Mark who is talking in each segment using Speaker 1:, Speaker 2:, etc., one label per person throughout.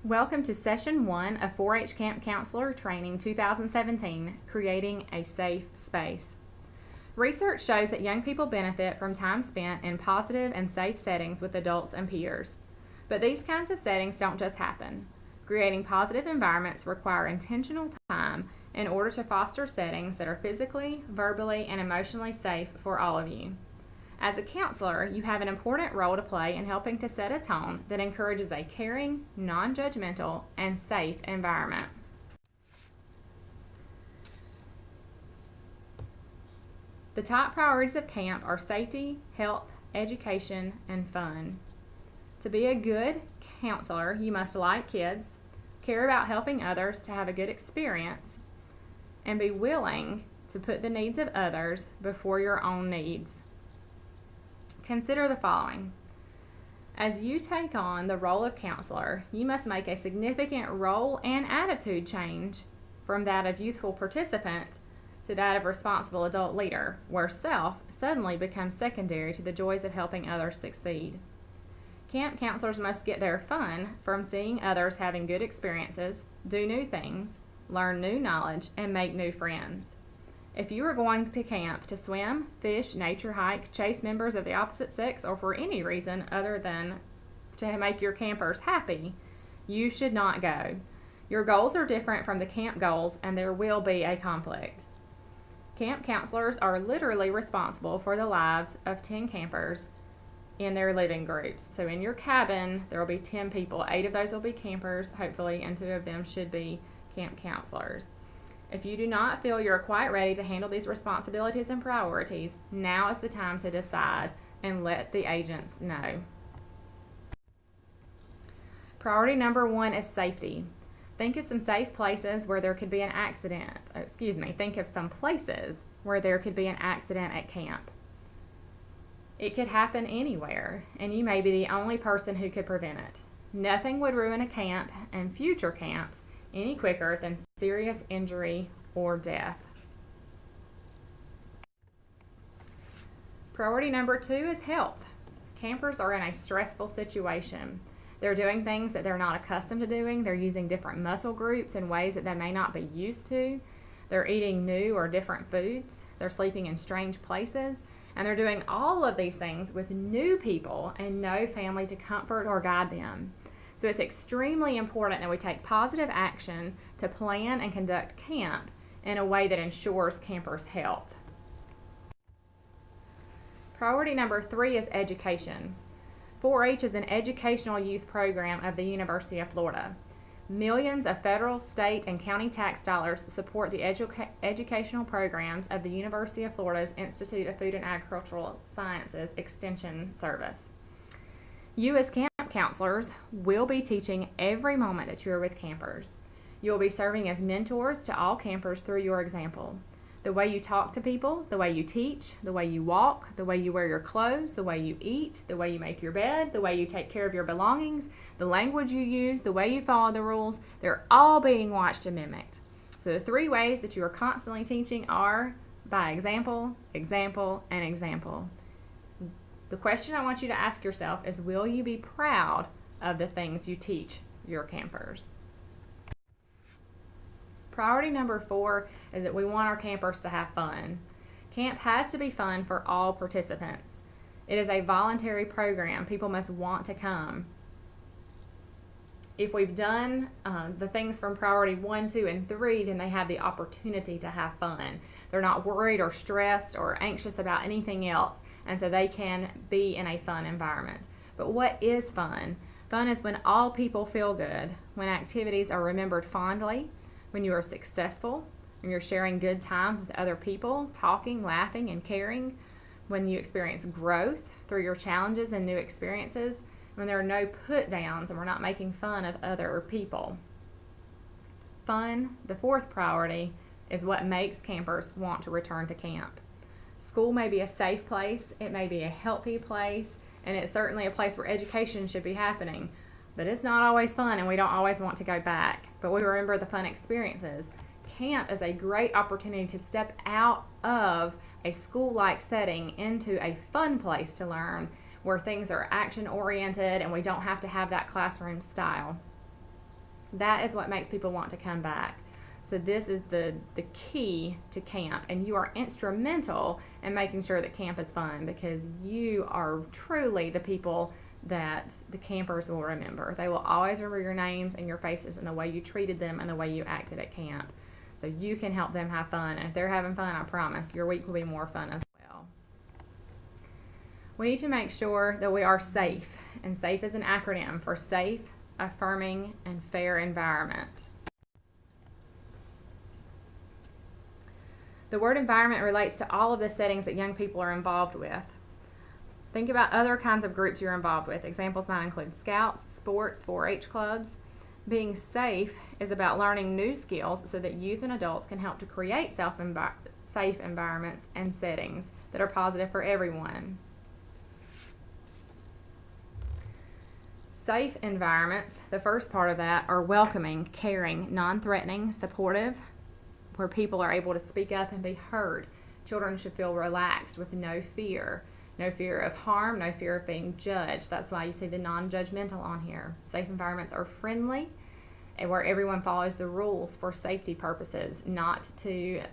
Speaker 1: Welcome to Session 1 of 4-H Camp Counselor Training 2017, Creating a Safe Space. Research shows that young people benefit from time spent in positive and safe settings with adults and peers. But these kinds of settings don't just happen. Creating positive environments require intentional time in order to foster settings that are physically, verbally, and emotionally safe for all of you. As a counselor, you have an important role to play in helping to set a tone that encourages a caring, non-judgmental, and safe environment. The top priorities of camp are safety, health, education, and fun. To be a good counselor, you must like kids, care about helping others to have a good experience, and be willing to put the needs of others before your own needs. Consider the following. As you take on the role of counselor, you must make a significant role and attitude change from that of youthful participant to that of responsible adult leader, where self suddenly becomes secondary to the joys of helping others succeed. Camp counselors must get their fun from seeing others having good experiences, do new things, learn new knowledge, and make new friends. If you are going to camp to swim, fish, nature hike, chase members of the opposite sex, or for any reason other than to make your campers happy, you should not go. Your goals are different from the camp goals, and there will be a conflict. Camp counselors are literally responsible for the lives of 10 campers in their living groups. So in your cabin, there will be 10 people. 8 of those will be campers, hopefully, and 2 of them should be camp counselors. If you do not feel you're quite ready to handle these responsibilities and priorities, now is the time to decide and let the agents know. Priority number 1 is safety. Think of some safe places where there could be an accident. Think of some places where there could be an accident at camp. It could happen anywhere, and you may be the only person who could prevent it. Nothing would ruin a camp and future camps any quicker than serious injury or death. Priority number 2 is health. Campers are in a stressful situation. They're doing things that they're not accustomed to doing. They're using different muscle groups in ways that they may not be used to. They're eating new or different foods. They're sleeping in strange places. And they're doing all of these things with new people and no family to comfort or guide them. So it's extremely important that we take positive action to plan and conduct camp in a way that ensures campers' health. Priority number 3 is education. 4-H is an educational youth program of the University of Florida. Millions of federal, state, and county tax dollars support the educational programs of the University of Florida's Institute of Food and Agricultural Sciences Extension Service. You as camp counselors will be teaching every moment that you are with campers. You will be serving as mentors to all campers through your example. The way you talk to people, the way you teach, the way you walk, the way you wear your clothes, the way you eat, the way you make your bed, the way you take care of your belongings, the language you use, the way you follow the rules, they're all being watched and mimicked. So the 3 ways that you are constantly teaching are by example, example, and example. The question I want you to ask yourself is, will you be proud of the things you teach your campers? Priority number 4 is that we want our campers to have fun. Camp has to be fun for all participants. It is a voluntary program. People must want to come. If we've done the things from priority 1, 2, and 3, then they have the opportunity to have fun. They're not worried or stressed or anxious about anything else, and so they can be in a fun environment. But what is fun? Fun is when all people feel good, when activities are remembered fondly, when you are successful, when you're sharing good times with other people, talking, laughing, and caring, when you experience growth through your challenges and new experiences, when there are no put downs and we're not making fun of other people. Fun, the 4th priority, is what makes campers want to return to camp. School may be a safe place, it may be a healthy place, and it's certainly a place where education should be happening. But it's not always fun, and we don't always want to go back. But we remember the fun experiences. Camp is a great opportunity to step out of a school-like setting into a fun place to learn, where things are action-oriented and we don't have to have that classroom style. That is what makes people want to come back. So this is the key to camp, and you are instrumental in making sure that camp is fun, because you are truly the people that the campers will remember. They will always remember your names and your faces and the way you treated them and the way you acted at camp. So you can help them have fun, and if they're having fun, I promise your week will be more fun as well. We need to make sure that we are safe, and SAFE is an acronym for safe, affirming, and fair environment. The word environment relates to all of the settings that young people are involved with. Think about other kinds of groups you're involved with. Examples might include scouts, sports, 4-H clubs. Being safe is about learning new skills so that youth and adults can help to create safe environments and settings that are positive for everyone. Safe environments, the first part of that, are welcoming, caring, non-threatening, supportive, where people are able to speak up and be heard. Children should feel relaxed with no fear of harm, no fear of being judged. That's why you see the non-judgmental on here. Safe environments are friendly, and where everyone follows the rules for safety purposes, not to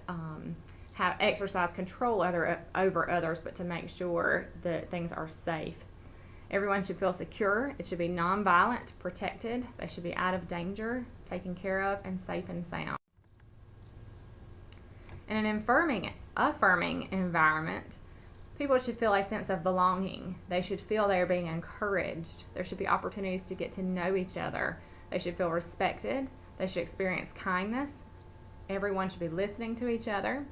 Speaker 1: have exercise control over others, but to make sure that things are safe. Everyone should feel secure. It should be non-violent, protected. They should be out of danger, taken care of, and safe and sound. In an affirming environment, people should feel a sense of belonging. They should feel they are being encouraged. There should be opportunities to get to know each other. They should feel respected. They should experience kindness. Everyone should be listening to each other.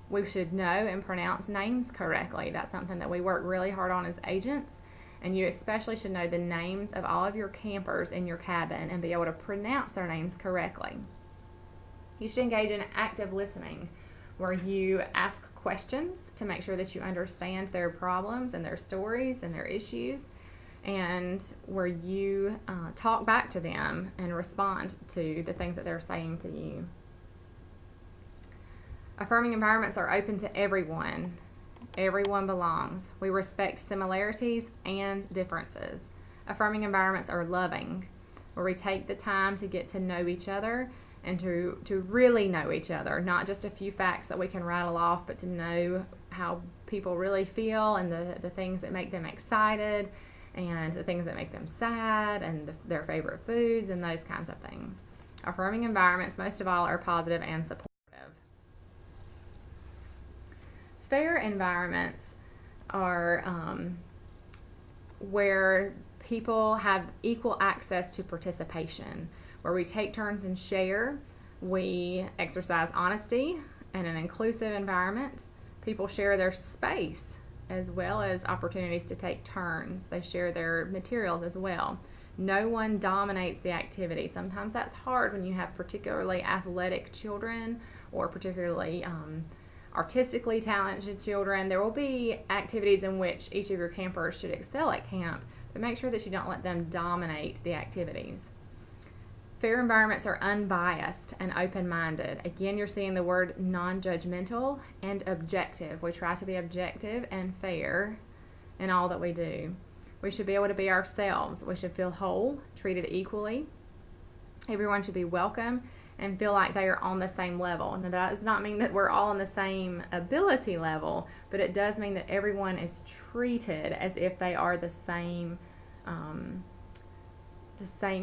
Speaker 1: We should know and pronounce names correctly. That's something that we work really hard on as agents. And you especially should know the names of all of your campers in your cabin and be able to pronounce their names correctly. You should engage in active listening, where you ask questions to make sure that you understand their problems and their stories and their issues, and where you talk back to them and respond to the things that they're saying to you. Affirming environments are open to everyone. Everyone belongs. We respect similarities and differences. Affirming environments are loving, where we take the time to get to know each other and to really know each other, not just a few facts that we can rattle off, but to know how people really feel and the things that make them excited and the things that make them sad and their favorite foods and those kinds of things. Affirming environments, most of all, are positive and supportive. Fair environments are where people have equal access to participation, where we take turns and share. We exercise honesty and an inclusive environment. People share their space as well as opportunities to take turns. They share their materials as well. No one dominates the activity. Sometimes that's hard when you have particularly athletic children or particularly artistically talented children. There will be activities in which each of your campers should excel at camp, but make sure that you don't let them dominate the activities. Fair environments are unbiased and open-minded. Again, you're seeing the word non-judgmental and objective. We try to be objective and fair in all that we do. We should be able to be ourselves. We should feel whole, treated equally. Everyone should be welcome and feel like they are on the same level. Now, that does not mean that we're all on the same ability level, but it does mean that everyone is treated as if they are the same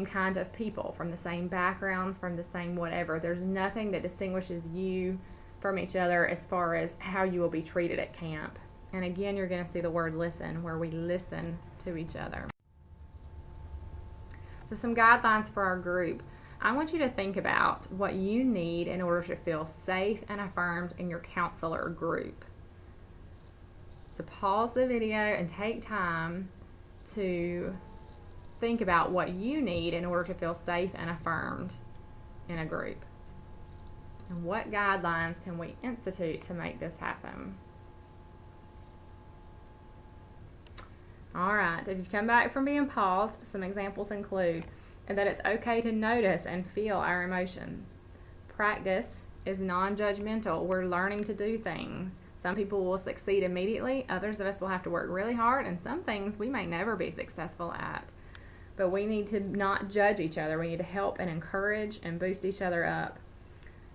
Speaker 1: kind of people, from the same backgrounds, from the same whatever. There's nothing that distinguishes you from each other as far as how you will be treated at camp. And again, you're going to see the word listen, where we listen to each other. So some guidelines for our group. I want you to think about what you need in order to feel safe and affirmed in your counselor group. So pause the video and take time to think about what you need in order to feel safe and affirmed in a group. And what guidelines can we institute to make this happen? All right, if you've come back from being paused, some examples include that it's okay to notice and feel our emotions. Practice is non-judgmental. We're learning to do things. Some people will succeed immediately. Others of us will have to work really hard, and some things we may never be successful at. but we need to not judge each other. We need to help and encourage and boost each other up.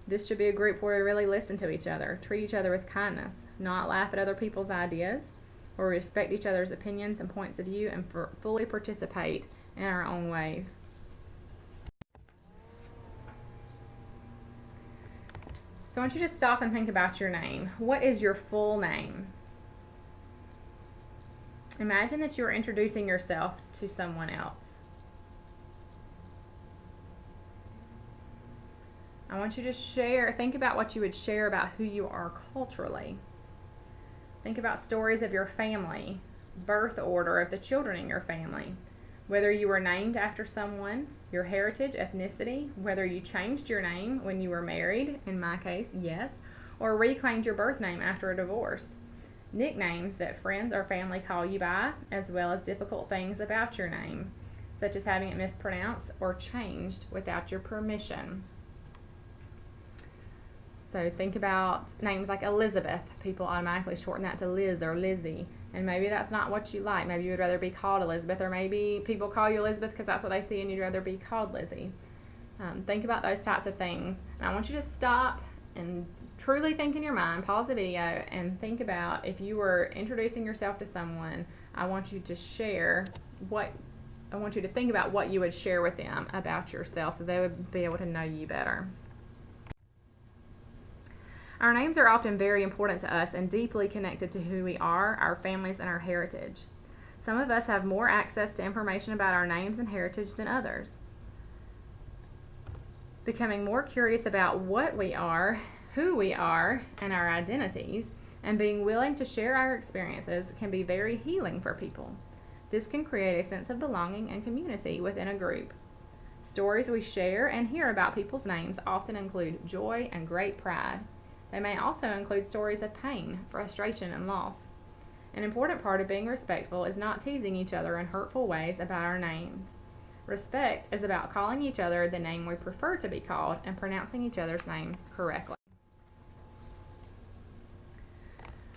Speaker 1: This should be a group where we really listen to each other, treat each other with kindness, not laugh at other people's ideas, where we respect each other's opinions and points of view and fully participate in our own ways. So I want you to stop and think about your name. What is your full name? Imagine that you are introducing yourself to someone else. I want you to think about what you would share about who you are culturally. Think about stories of your family, birth order of the children in your family, whether you were named after someone, your heritage, ethnicity, whether you changed your name when you were married, in my case, yes, or reclaimed your birth name after a divorce. Nicknames that friends or family call you by, as well as difficult things about your name, such as having it mispronounced or changed without your permission. So think about names like Elizabeth. People automatically shorten that to Liz or Lizzie. And maybe that's not what you like. Maybe you would rather be called Elizabeth, or maybe people call you Elizabeth because that's what they see and you'd rather be called Lizzie. Think about those types of things. And I want you to stop and truly think in your mind, pause the video, and think about if you were introducing yourself to someone, I want you to think about what you would share with them about yourself so they would be able to know you better. Our names are often very important to us and deeply connected to who we are, our families, and our heritage. Some of us have more access to information about our names and heritage than others. Becoming more curious about what we are, who we are, and our identities, and being willing to share our experiences can be very healing for people. This can create a sense of belonging and community within a group. Stories we share and hear about people's names often include joy and great pride. They may also include stories of pain, frustration, and loss. An important part of being respectful is not teasing each other in hurtful ways about our names. Respect is about calling each other the name we prefer to be called and pronouncing each other's names correctly.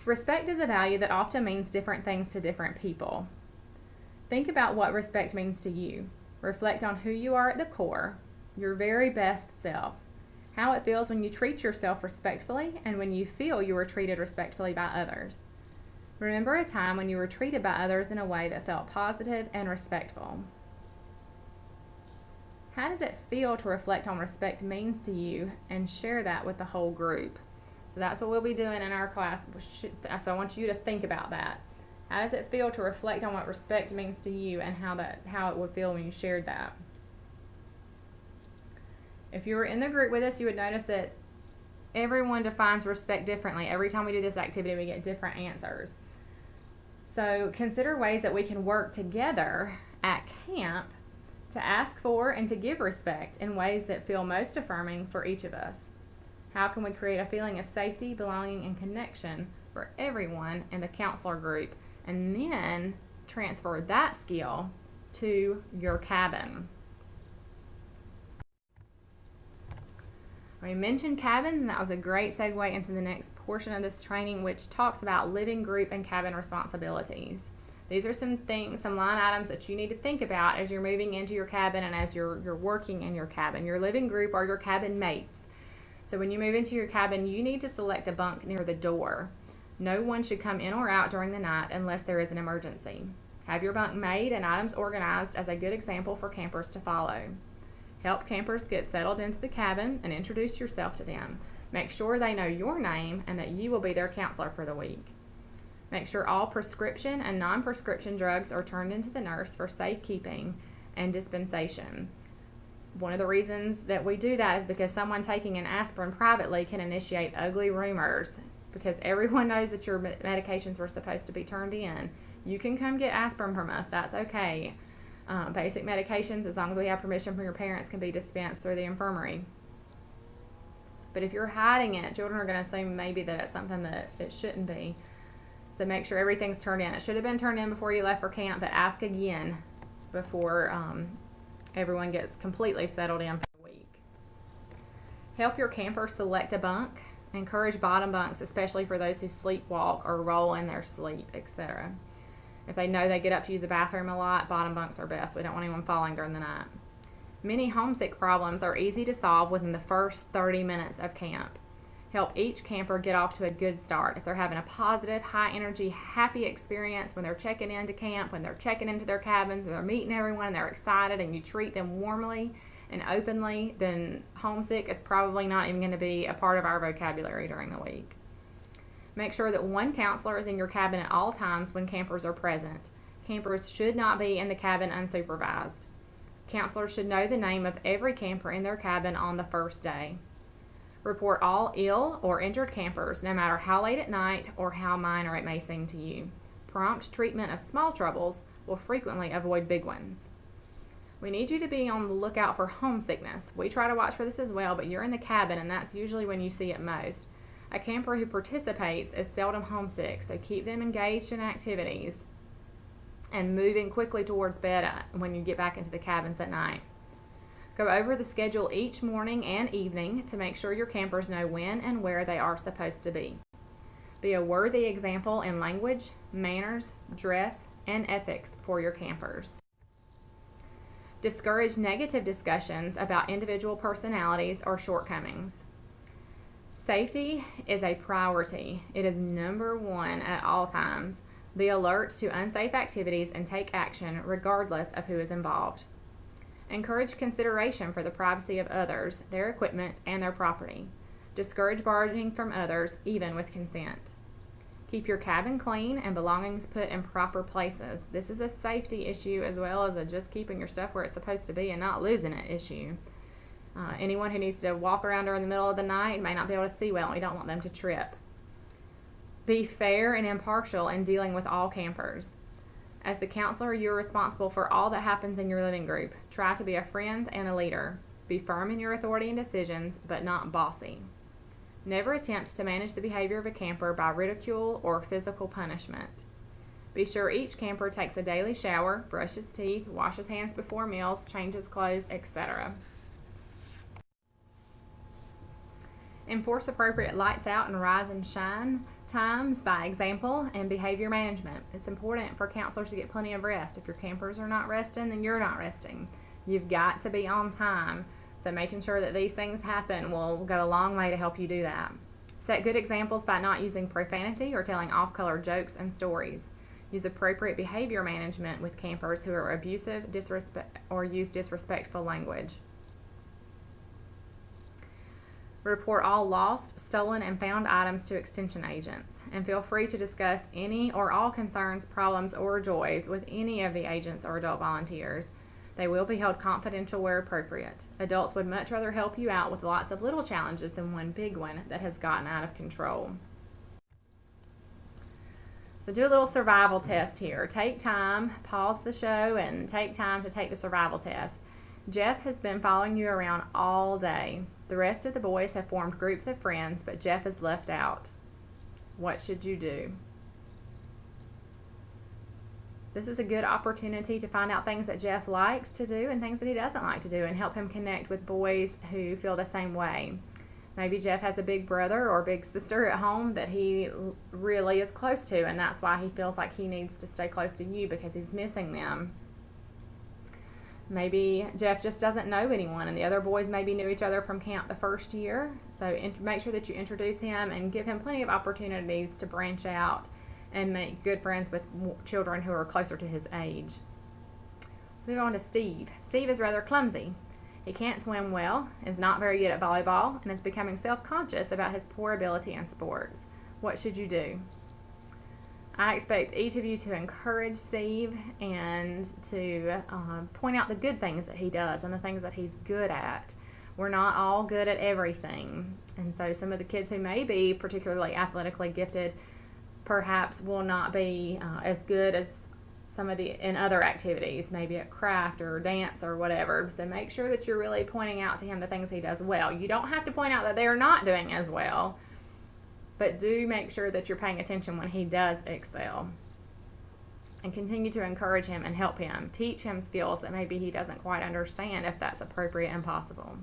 Speaker 1: Respect is a value that often means different things to different people. Think about what respect means to you. Reflect on who you are at the core, your very best self. How it feels when you treat yourself respectfully and when you feel you were treated respectfully by others. Remember a time when you were treated by others in a way that felt positive and respectful. How does it feel to reflect on what respect means to you and share that with the whole group? So that's what we'll be doing in our class. So I want you to think about that. How does it feel to reflect on what respect means to you and how it would feel when you shared that? If you were in the group with us, you would notice that everyone defines respect differently. Every time we do this activity, we get different answers. So consider ways that we can work together at camp to ask for and to give respect in ways that feel most affirming for each of us. How can we create a feeling of safety, belonging, and connection for everyone in the counselor group, and then transfer that skill to your cabin? We mentioned cabins, and that was a great segue into the next portion of this training, which talks about living group and cabin responsibilities. These are some line items that you need to think about as you're moving into your cabin and as you're working in your cabin. Your living group are your cabin mates. So when you move into your cabin, you need to select a bunk near the door. No one should come in or out during the night unless there is an emergency. Have your bunk made and items organized as a good example for campers to follow. Help campers get settled into the cabin and introduce yourself to them. Make sure they know your name and that you will be their counselor for the week. Make sure all prescription and non-prescription drugs are turned into the nurse for safekeeping and dispensation. One of the reasons that we do that is because someone taking an aspirin privately can initiate ugly rumors, because everyone knows that your medications were supposed to be turned in. You can come get aspirin from us. That's okay. Basic medications, as long as we have permission from your parents, can be dispensed through the infirmary. But if you're hiding it, children are going to assume maybe that it's something that it shouldn't be. So make sure everything's turned in. It should have been turned in before you left for camp, but ask again before everyone gets completely settled in for the week. Help your camper select a bunk. Encourage bottom bunks, especially for those who sleepwalk or roll in their sleep, etc. If they know they get up to use the bathroom a lot, bottom bunks are best. We don't want anyone falling during the night. Many homesick problems are easy to solve within the first 30 minutes of camp. Help each camper get off to a good start. If they're having a positive, high-energy, happy experience when they're checking into camp, when they're checking into their cabins, when they're meeting everyone and they're excited and you treat them warmly and openly, then homesick is probably not even going to be a part of our vocabulary during the week. Make sure that one counselor is in your cabin at all times when campers are present. Campers should not be in the cabin unsupervised. Counselors should know the name of every camper in their cabin on the first day. Report all ill or injured campers, no matter how late at night or how minor it may seem to you. Prompt treatment of small troubles will frequently avoid big ones. We need you to be on the lookout for homesickness. We try to watch for this as well, but you're in the cabin and that's usually when you see it most. A camper who participates is seldom homesick, so keep them engaged in activities and moving quickly towards bed when you get back into the cabins at night. Go over the schedule each morning and evening to make sure your campers know when and where they are supposed to be. Be a worthy example in language, manners, dress, and ethics for your campers. Discourage negative discussions about individual personalities or shortcomings. Safety is a priority. It is number one at all times. Be alert to unsafe activities and take action regardless of who is involved. Encourage consideration for the privacy of others, their equipment, and their property. Discourage borrowing from others, even with consent. Keep your cabin clean and belongings put in proper places. This is a safety issue as well as a just keeping your stuff where it's supposed to be and not losing it issue. Anyone who needs to walk around during the middle of the night may not be able to see well, and we don't want them to trip. Be fair and impartial in dealing with all campers. As the counselor, you're responsible for all that happens in your living group. Try to be a friend and a leader. Be firm in your authority and decisions, but not bossy. Never attempt to manage the behavior of a camper by ridicule or physical punishment. Be sure each camper takes a daily shower, brushes teeth, washes hands before meals, changes clothes, etc. Enforce appropriate lights out and rise and shine times by example and behavior management. It's important for counselors to get plenty of rest. If your campers are not resting, then you're not resting. You've got to be on time. So making sure that these things happen will go a long way to help you do that. Set good examples by not using profanity or telling off-color jokes and stories. Use appropriate behavior management with campers who are abusive, or use disrespectful language. Report all lost, stolen, and found items to extension agents, and feel free to discuss any or all concerns, problems, or joys with any of the agents or adult volunteers. They will be held confidential where appropriate. Adults would much rather help you out with lots of little challenges than one big one that has gotten out of control. So do a little survival test here. Take time, pause the show, and take time to take the survival test. Jeff has been following you around all day. The rest of the boys have formed groups of friends, but Jeff is left out. What should you do? This is a good opportunity to find out things that Jeff likes to do and things that he doesn't like to do and help him connect with boys who feel the same way. Maybe Jeff has a big brother or big sister at home that he really is close to, and that's why he feels like he needs to stay close to you because he's missing them. Maybe Jeff just doesn't know anyone, and the other boys maybe knew each other from camp the first year. So make sure that you introduce him and give him plenty of opportunities to branch out and make good friends with children who are closer to his age. Let's move on to Steve. Steve is rather clumsy. He can't swim well, is not very good at volleyball, and is becoming self-conscious about his poor ability in sports. What should you do? I expect each of you to encourage Steve and to point out the good things that he does and the things that he's good at. We're not all good at everything, and so some of the kids who may be particularly athletically gifted perhaps will not be as good as some of the in other activities, maybe at craft or dance or whatever. So make sure that you're really pointing out to him the things he does well. You don't have to point out that they're not doing as well, but do make sure that you're paying attention when he does excel. And continue to encourage him and help him. Teach him skills that maybe he doesn't quite understand if that's appropriate and possible.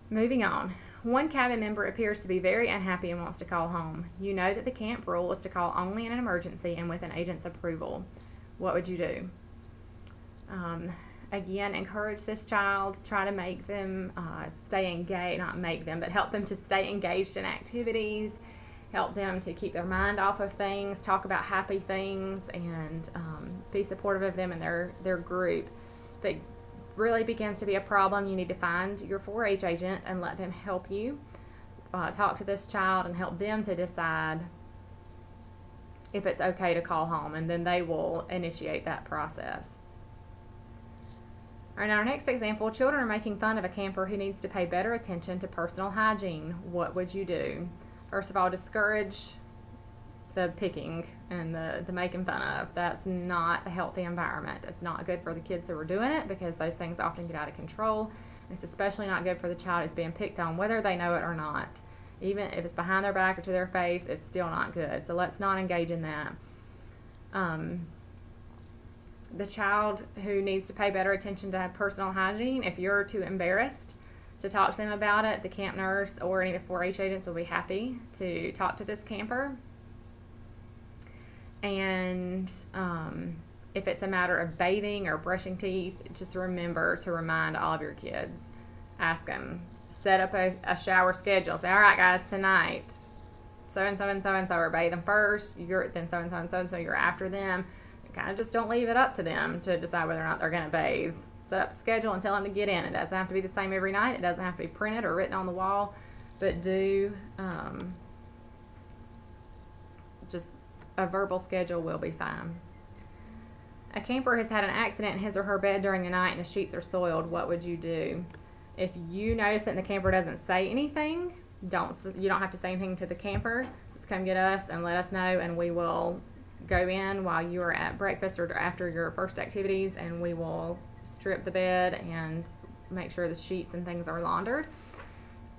Speaker 1: Moving on. One cabin member appears to be very unhappy and wants to call home. You know that the camp rule is to call only in an emergency and with an agent's approval. What would you do? Again, encourage this child. Try to make them stay engaged, not make them, but help them to stay engaged in activities. Help them to keep their mind off of things, talk about happy things, and be supportive of them and their group. If it really begins to be a problem, you need to find your 4-H agent and let them help you. Talk to this child and help them to decide if it's okay to call home, and then they will initiate that process. All right, now our next example, children are making fun of a camper who needs to pay better attention to personal hygiene. What would you do? First of all, discourage the picking and the making fun of. That's not a healthy environment. It's not good for the kids who are doing it because those things often get out of control. It's especially not good for the child who's being picked on, whether they know it or not. Even if it's behind their back or to their face, it's still not good. So let's not engage in that. The child who needs to pay better attention to personal hygiene, if you're too embarrassed to talk to them about it, the camp nurse or any of the 4-H agents will be happy to talk to this camper. And if it's a matter of bathing or brushing teeth, just remember to remind all of your kids. Ask them. Set up a shower schedule. Say, all right, guys, tonight, so-and-so and so-and-so are bathing first, then so-and-so and so-and-so, you're after them. Kind of just don't leave it up to them to decide whether or not they're going to bathe. Set up a schedule and tell them to get in. It doesn't have to be the same every night. It doesn't have to be printed or written on the wall, but do just a verbal schedule will be fine. A camper has had an accident in his or her bed during the night and the sheets are soiled. What would you do? If you notice that the camper doesn't say anything, you don't have to say anything to the camper. Just come get us and let us know, and we will go in while you are at breakfast or after your first activities, and we will strip the bed and make sure the sheets and things are laundered.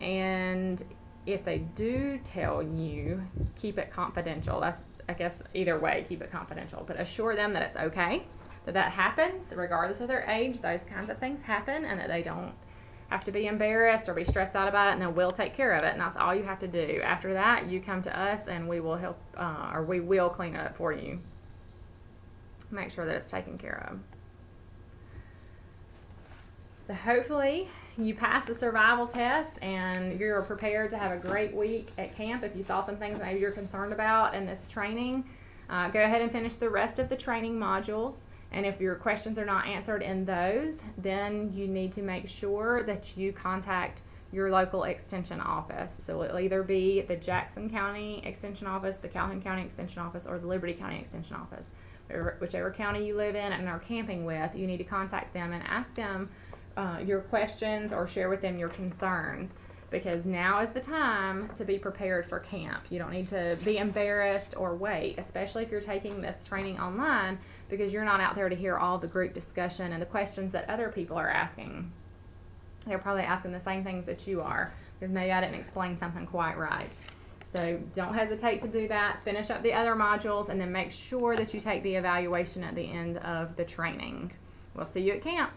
Speaker 1: And if they do tell you, keep it confidential. That's, I guess, either way, keep it confidential, but assure them that it's okay, that happens regardless of their age. Those kinds of things happen, and that they don't have to be embarrassed or be stressed out about it, and then we'll take care of it, and that's all you have to do. After that, you come to us and we will help, or we will clean it up for you. Make sure that it's taken care of. So hopefully you pass the survival test and you're prepared to have a great week at camp. If you saw some things maybe you're concerned about in this training, go ahead and finish the rest of the training modules. And if your questions are not answered in those, then you need to make sure that you contact your local extension office. So it'll either be the Jackson County Extension Office, the Calhoun County Extension Office, or the Liberty County Extension Office. Whichever county you live in and are camping with, you need to contact them and ask them your questions or share with them your concerns, because now is the time to be prepared for camp. You don't need to be embarrassed or wait, especially if you're taking this training online, because you're not out there to hear all the group discussion and the questions that other people are asking. They're probably asking the same things that you are, because maybe I didn't explain something quite right. So don't hesitate to do that. Finish up the other modules, and then make sure that you take the evaluation at the end of the training. We'll see you at camp.